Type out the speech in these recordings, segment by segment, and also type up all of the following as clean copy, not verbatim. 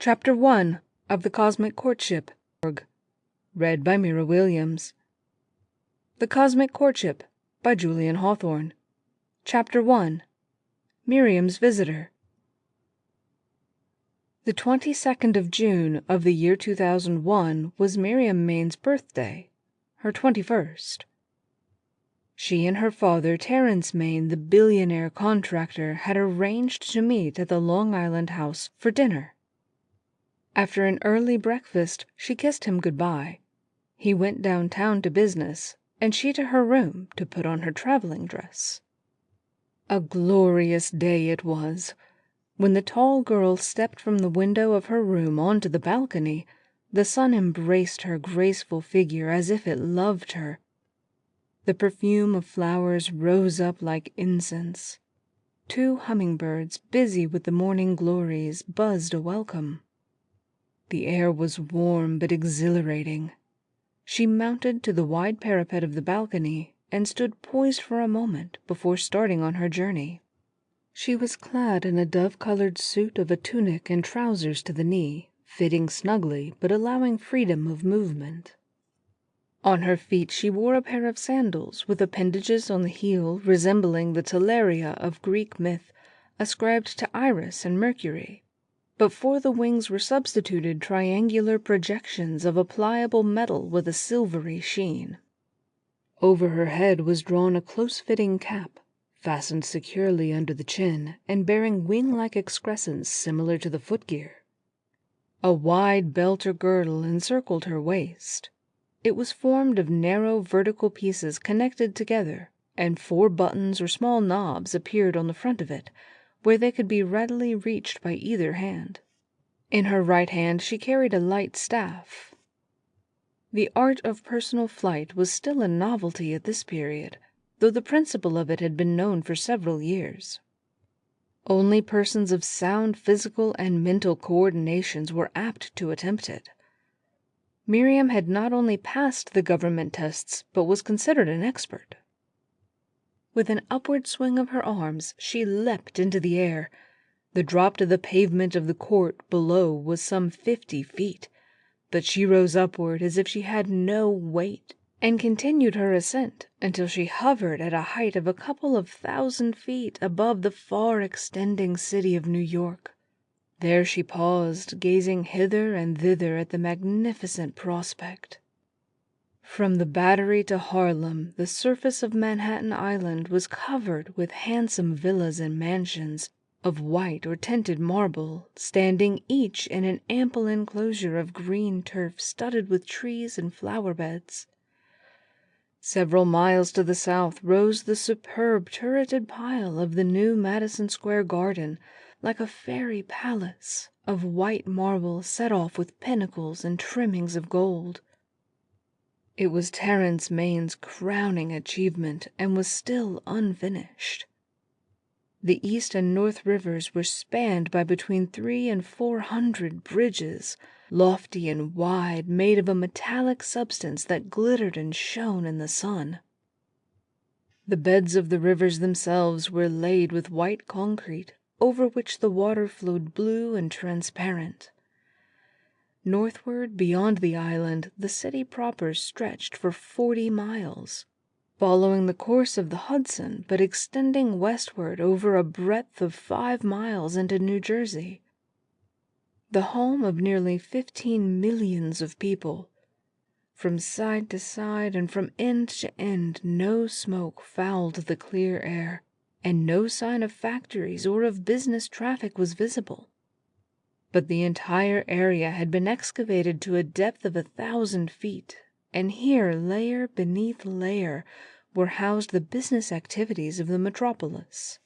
Chapter 1 of the Cosmic Courtship. Read by Mira Williams. The Cosmic Courtship by Julian Hawthorne. Chapter 1. Miriam's Visitor. The 22nd of June of the year 2001 was Miriam Maine's birthday, her 21st. She and her father, Terence Maine, the billionaire contractor, had arranged to meet at the Long Island house for dinner. After an early breakfast, she kissed him goodbye. He went downtown to business, and she to her room to put on her traveling dress. A glorious day it was. When the tall girl stepped from the window of her room onto the balcony, the sun embraced her graceful figure as if it loved her. The perfume of flowers rose up like incense. 2 hummingbirds, busy with the morning glories, buzzed a welcome. The air was warm but exhilarating. She mounted to the wide parapet of the balcony and stood poised for a moment before starting on her journey. She was clad in a dove-colored suit of a tunic and trousers to the knee, fitting snugly but allowing freedom of movement. On her feet she wore a pair of sandals with appendages on the heel resembling the talaria of Greek myth ascribed to Iris and Mercury. But for the wings were substituted triangular projections of a pliable metal with a silvery sheen. Over her head was drawn a close-fitting cap, fastened securely under the chin and bearing wing-like excrescence similar to the footgear. A wide belt or girdle encircled her waist. It was formed of narrow vertical pieces connected together, and 4 buttons or small knobs appeared on the front of it, where they could be readily reached by either hand. In her right hand she carried a light staff. The art of personal flight was still a novelty at this period, though the principle of it had been known for several years. Only persons of sound physical and mental coordinations were apt to attempt it. Miriam had not only passed the government tests, but was considered an expert. With an upward swing of her arms, she leapt into the air. The drop to the pavement of the court below was some 50 feet, but she rose upward as if she had no weight, and continued her ascent until she hovered at a height of a couple of 1,000 feet above the far-extending city of New York. There she paused, gazing hither and thither at the magnificent prospect. From the Battery to Harlem, the surface of Manhattan Island was covered with handsome villas and mansions of white or tinted marble, standing each in an ample enclosure of green turf studded with trees and flower beds. Several miles to the south rose the superb turreted pile of the new Madison Square Garden, like a fairy palace of white marble set off with pinnacles and trimmings of gold. It was Terence Maine's crowning achievement and was still unfinished. The East and North rivers were spanned by between 300 and 400 bridges, lofty and wide, made of a metallic substance that glittered and shone in the sun. The beds of the rivers themselves were laid with white concrete, over which the water flowed blue and transparent. Northward, beyond the island, the city proper stretched for 40 miles, following the course of the Hudson, but extending westward over a breadth of 5 miles into New Jersey, the home of nearly 15 millions of people. From side to side and from end to end, no smoke fouled the clear air, and no sign of factories or of business traffic was visible. But the entire area had been excavated to a depth of 1,000 feet, and here, layer beneath layer, were housed the business activities of the metropolis.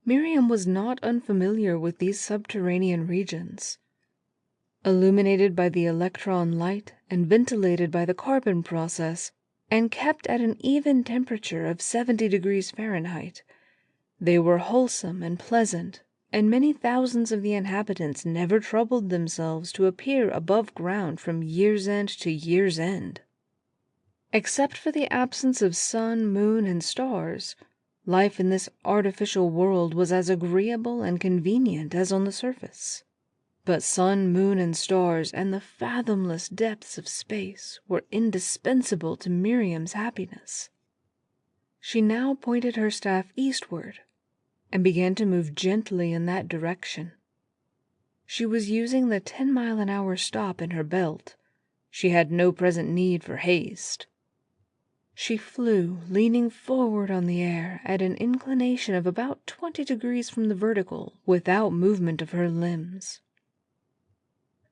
Miriam was not unfamiliar with these subterranean regions. Illuminated by the electron light and ventilated by the carbon process, and kept at an even temperature of 70 degrees Fahrenheit, they were wholesome and pleasant, and many thousands of the inhabitants never troubled themselves to appear above ground from year's end to year's end. Except for the absence of sun, moon, and stars, life in this artificial world was as agreeable and convenient as on the surface. But sun, moon, and stars, and the fathomless depths of space were indispensable to Miriam's happiness. She now pointed her staff eastward and began to move gently in that direction. She was using the 10-mile-an-hour stop in her belt. She had no present need for haste. She flew, leaning forward on the air at an inclination of about 20 degrees from the vertical, without movement of her limbs.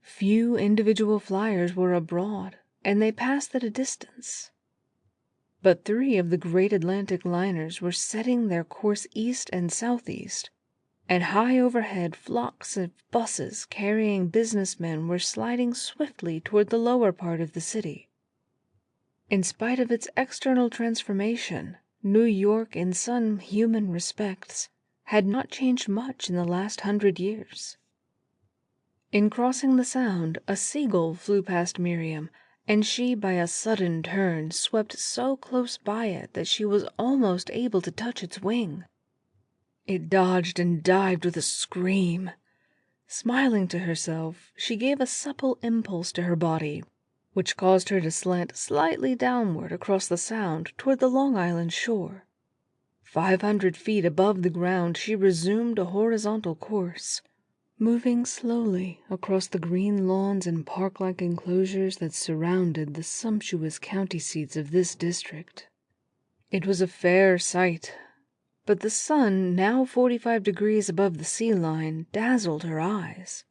Few individual flyers were abroad, and they passed at a distance. But 3 of the great Atlantic liners were setting their course east and southeast, and high overhead flocks of buses carrying businessmen were sliding swiftly toward the lower part of the city. In spite of its external transformation, New York, in some human respects, had not changed much in the last 100 years. In crossing the Sound, a seagull flew past Miriam, and she by a sudden turn swept so close by it that she was almost able to touch its wing. It dodged and dived with a scream. Smiling to herself, she gave a supple impulse to her body, which caused her to slant slightly downward across the Sound toward the Long Island shore. 500 feet above the ground, she resumed a horizontal course, moving slowly across the green lawns and park-like enclosures that surrounded the sumptuous county seats of this district. It was a fair sight, but the sun, now 45 degrees above the sea line, dazzled her eyes.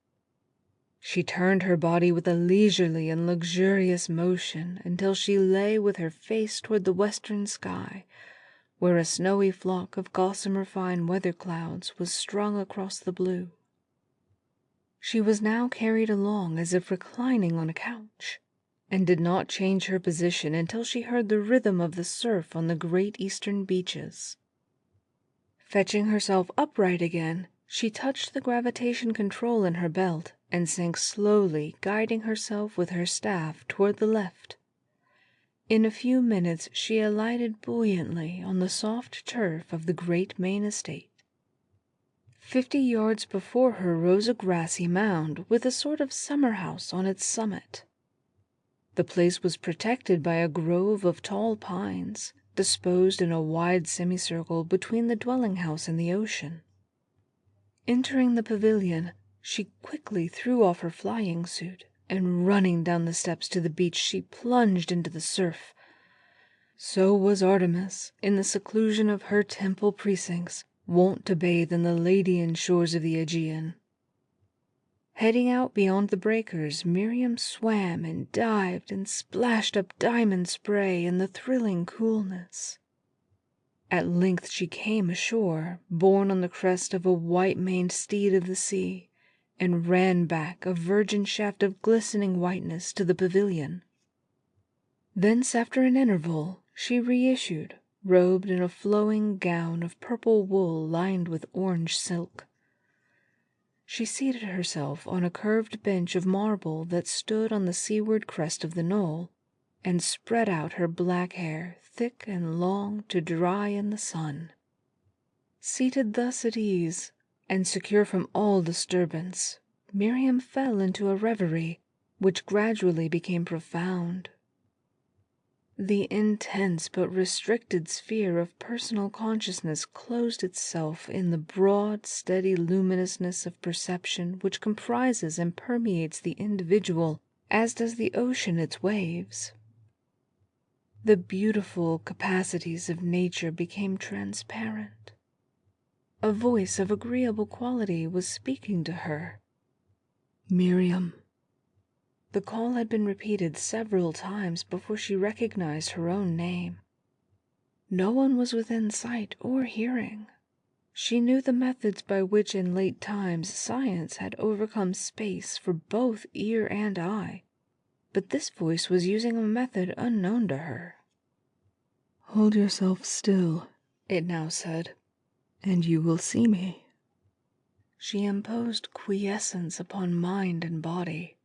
She turned her body with a leisurely and luxurious motion until she lay with her face toward the western sky, where a snowy flock of gossamer fine weather clouds was strung across the blue. She was now carried along as if reclining on a couch, and did not change her position until she heard the rhythm of the surf on the great eastern beaches. Fetching herself upright again, she touched the gravitation control in her belt and sank slowly, guiding herself with her staff toward the left. In a few minutes she alighted buoyantly on the soft turf of the great main estate. 50 yards before her rose a grassy mound with a sort of summer-house on its summit. The place was protected by a grove of tall pines, disposed in a wide semicircle between the dwelling-house and the ocean. Entering the pavilion, she quickly threw off her flying suit, and running down the steps to the beach, she plunged into the surf. So was Artemis, in the seclusion of her temple precincts, wont to bathe in the Ladian shores of the Aegean. Heading out beyond the breakers, Miriam swam and dived and splashed up diamond spray in the thrilling coolness. At length she came ashore, borne on the crest of a white-maned steed of the sea, and ran back, a virgin shaft of glistening whiteness, to the pavilion. Thence, after an interval, she reissued, robed in a flowing gown of purple wool lined with orange silk. She seated herself on a curved bench of marble that stood on the seaward crest of the knoll, and spread out her black hair, thick and long, to dry in the sun. Seated thus at ease, and secure from all disturbance, Miriam fell into a reverie, which gradually became profound. The intense but restricted sphere of personal consciousness closed itself in the broad, steady luminousness of perception which comprises and permeates the individual, as does the ocean its waves. The beautiful capacities of nature became transparent. A voice of agreeable quality was speaking to her. "Miriam." The call had been repeated several times before she recognized her own name. No one was within sight or hearing. She knew the methods by which in late times science had overcome space for both ear and eye, but this voice was using a method unknown to her. "Hold yourself still," it now said, "and you will see me." She imposed quiescence upon mind and body.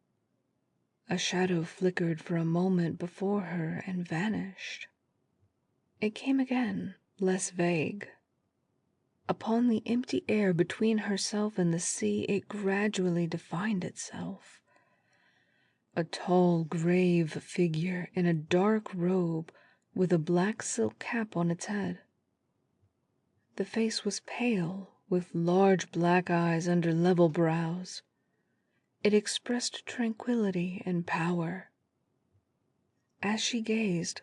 A shadow flickered for a moment before her and vanished. It came again, less vague. Upon the empty air between herself and the sea it gradually defined itself. A tall, grave figure in a dark robe with a black silk cap on its head. The face was pale, with large black eyes under level brows. It expressed tranquility and power. As she gazed,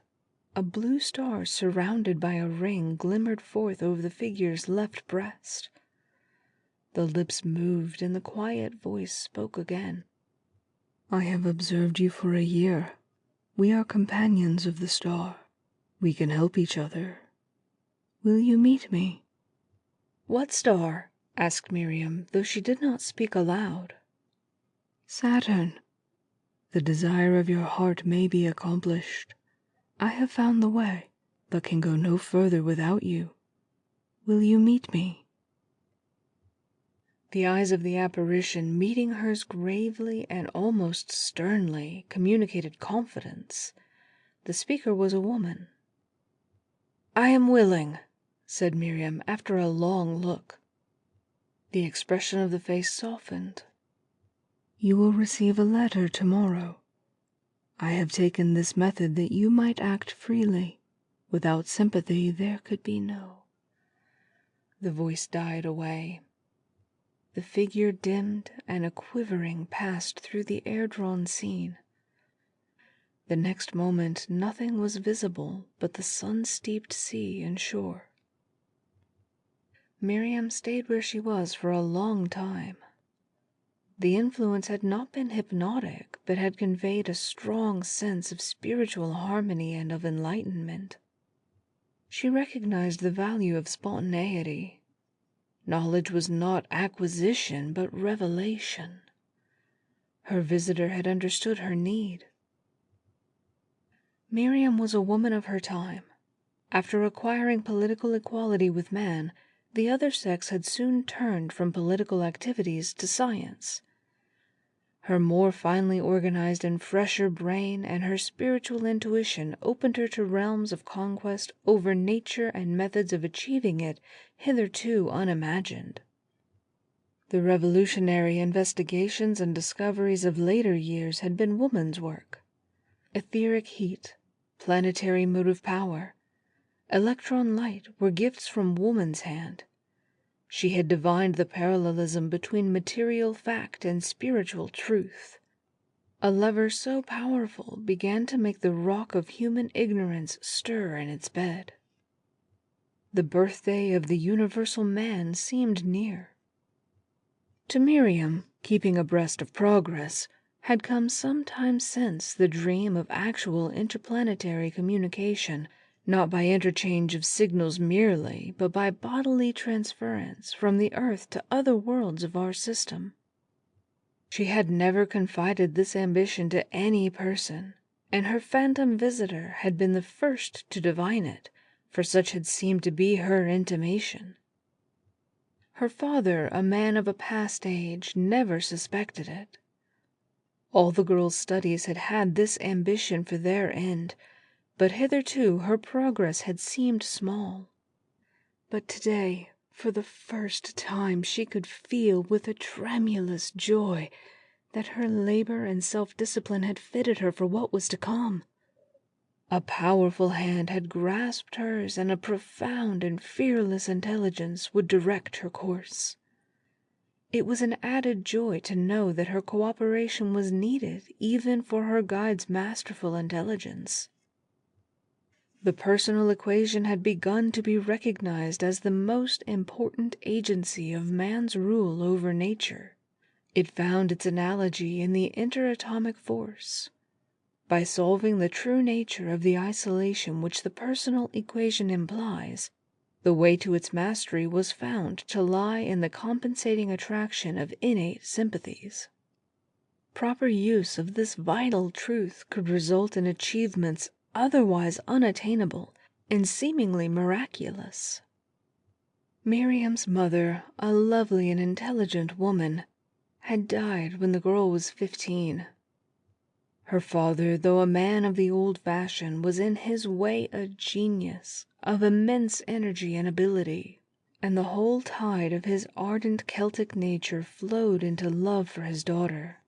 a blue star surrounded by a ring glimmered forth over the figure's left breast. The lips moved and the quiet voice spoke again. "I have observed you for a year. We are companions of the star. We can help each other. Will you meet me?" "What star?" asked Miriam, though she did not speak aloud. "Saturn. The desire of your heart may be accomplished. I have found the way, but can go no further without you. Will you meet me?" The eyes of the apparition, meeting hers gravely and almost sternly, communicated confidence. The speaker was a woman. "I am willing," said Miriam after a long look. The expression of the face softened. "You will receive a letter tomorrow. I have taken this method that you might act freely. Without sympathy there could be no—" The voice died away. The figure dimmed and a quivering passed through the air-drawn scene. The next moment nothing was visible but the sun-steeped sea and shore. Miriam stayed where she was for a long time. The influence had not been hypnotic, but had conveyed a strong sense of spiritual harmony and of enlightenment. She recognized the value of spontaneity. Knowledge was not acquisition, but revelation. Her visitor had understood her need. Miriam was a woman of her time. After acquiring political equality with man, the other sex had soon turned from political activities to science. Her more finely organized and fresher brain and her spiritual intuition opened her to realms of conquest over nature and methods of achieving it hitherto unimagined. The revolutionary investigations and discoveries of later years had been woman's work. Etheric heat, planetary motive power, electron light were gifts from woman's hand. She had divined the parallelism between material fact and spiritual truth. A lever so powerful began to make the rock of human ignorance stir in its bed. The birthday of the universal man seemed near. To Miriam, keeping abreast of progress, had come some time since the dream of actual interplanetary communication, not by interchange of signals merely, but by bodily transference from the Earth to other worlds of our system. She had never confided this ambition to any person, and her phantom visitor had been the first to divine it, for such had seemed to be her intimation. Her father, a man of a past age, never suspected it. All the girl's studies had had this ambition for their end, but hitherto her progress had seemed small. But today, for the first time, she could feel with a tremulous joy that her labor and self-discipline had fitted her for what was to come. A powerful hand had grasped hers, and a profound and fearless intelligence would direct her course. It was an added joy to know that her cooperation was needed even for her guide's masterful intelligence. The personal equation had begun to be recognized as the most important agency of man's rule over nature. It found its analogy in the interatomic force. By solving the true nature of the isolation which the personal equation implies, the way to its mastery was found to lie in the compensating attraction of innate sympathies. Proper use of this vital truth could result in achievements otherwise unattainable and seemingly miraculous. Miriam's mother, a lovely and intelligent woman, had died when the girl was 15. Her father, though a man of the old fashion, was in his way a genius of immense energy and ability. and the whole tide of his ardent Celtic nature flowed into love for his daughter.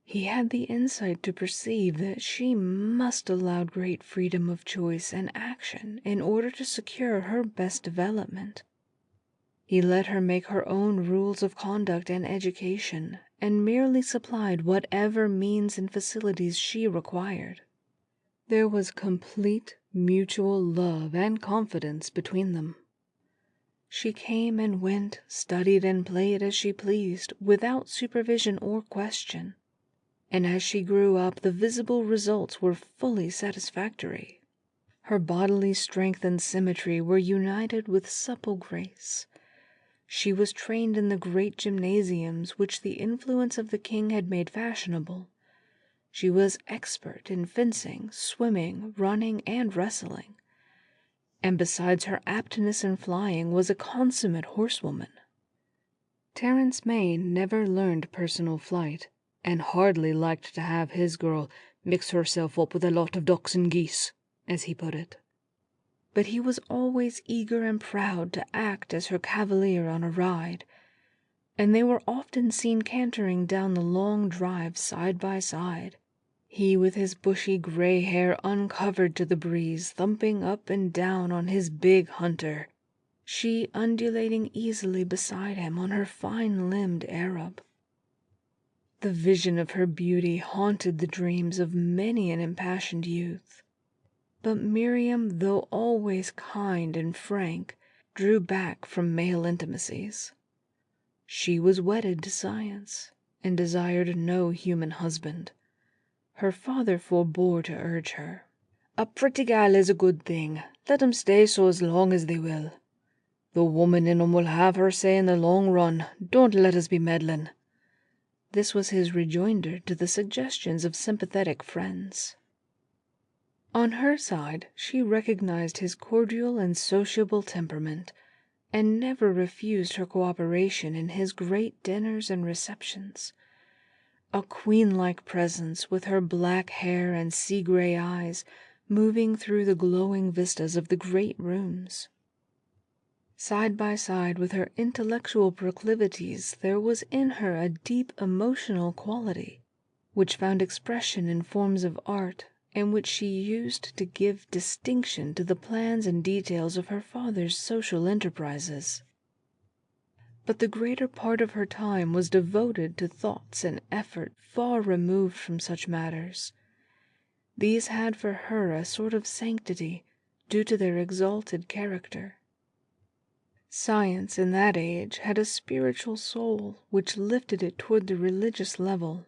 He had the insight to perceive that she must allow great freedom of choice and action in order to secure her best development. He let her make her own rules of conduct and education, and merely supplied whatever means and facilities she required. There was complete mutual love and confidence between them. She came and went, studied and played as she pleased, without supervision or question, and as she grew up the visible results were fully satisfactory. Her bodily strength and symmetry were united with supple grace. She was trained in the great gymnasiums which the influence of the king had made fashionable. She was expert in fencing, swimming, running, and wrestling, and besides her aptness in flying was a consummate horsewoman. Terence Mayne never learned personal flight, and hardly liked to have his girl mix herself up with a lot of ducks and geese, as he put it. But he was always eager and proud to act as her cavalier on a ride, and they were often seen cantering down the long drive side by side, he with his bushy gray hair uncovered to the breeze, thumping up and down on his big hunter, she undulating easily beside him on her fine-limbed Arab. The vision of her beauty haunted the dreams of many an impassioned youth. But Miriam, though always kind and frank, drew back from male intimacies. She was wedded to science, and desired no human husband. Her father forbore to urge her. "A pretty gal is a good thing. Let 'em stay so as long as they will. The woman in 'em will have her say in the long run. Don't let us be meddlin'." This was his rejoinder to the suggestions of sympathetic friends. On her side, she recognized his cordial and sociable temperament, and never refused her cooperation in his great dinners and receptions. A queen-like presence, with her black hair and sea-gray eyes, moving through the glowing vistas of the great rooms. Side by side with her intellectual proclivities, there was in her a deep emotional quality, which found expression in forms of art, and which she used to give distinction to the plans and details of her father's social enterprises. But the greater part of her time was devoted to thoughts and effort far removed from such matters. These had for her a sort of sanctity, due to their exalted character. Science in that age had a spiritual soul which lifted it toward the religious level.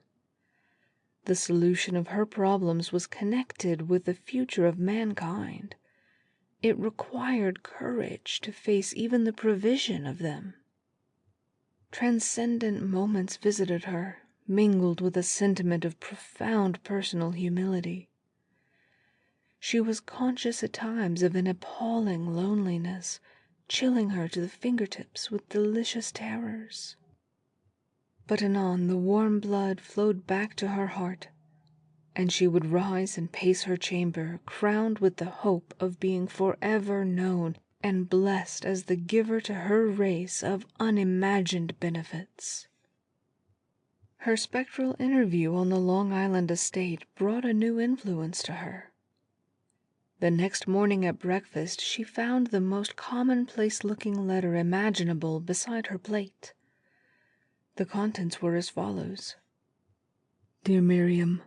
The solution of her problems was connected with the future of mankind. It required courage to face even the provision of them. Transcendent moments visited her, mingled with a sentiment of profound personal humility. She was conscious at times of an appalling loneliness, chilling her to the fingertips with delicious terrors. But anon the warm blood flowed back to her heart, and she would rise and pace her chamber, crowned with the hope of being forever known and blessed as the giver to her race of unimagined benefits. Her spectral interview on the Long Island estate brought a new influence to her. The next morning at breakfast she found the most commonplace-looking letter imaginable beside her plate. The contents were as follows. "Dear Miriam,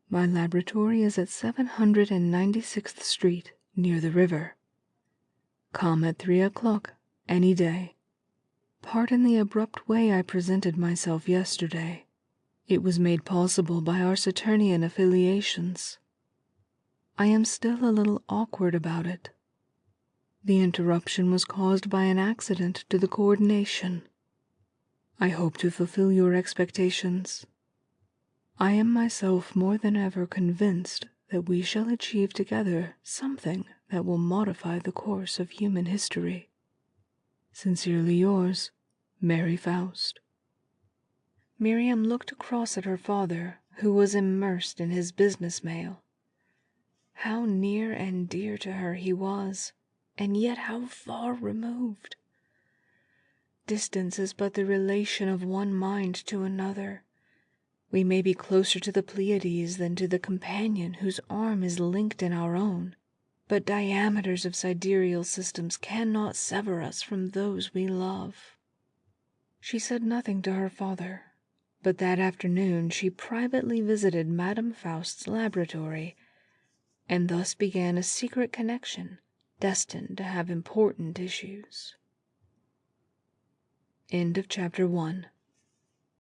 my laboratory is at 796th Street, near the river. Come at 3 o'clock any day. Pardon the abrupt way I presented myself yesterday. It was made possible by our Saturnian affiliations. I am still a little awkward about it. The interruption was caused by an accident to the coordination. I hope to fulfill your expectations. I am myself more than ever convinced that we shall achieve together something that will modify the course of human history. Sincerely yours, Mary Faust." Miriam looked across at her father, who was immersed in his business mail. How near and dear to her he was, and yet how far removed. distance is but the relation of one mind to another. We may be closer to the Pleiades than to the companion whose arm is linked in our own, but diameters of sidereal systems cannot sever us from those we love." She said nothing to her father, but that afternoon she privately visited Madame Faust's laboratory, and thus began a secret connection destined to have important issues. End of chapter 1.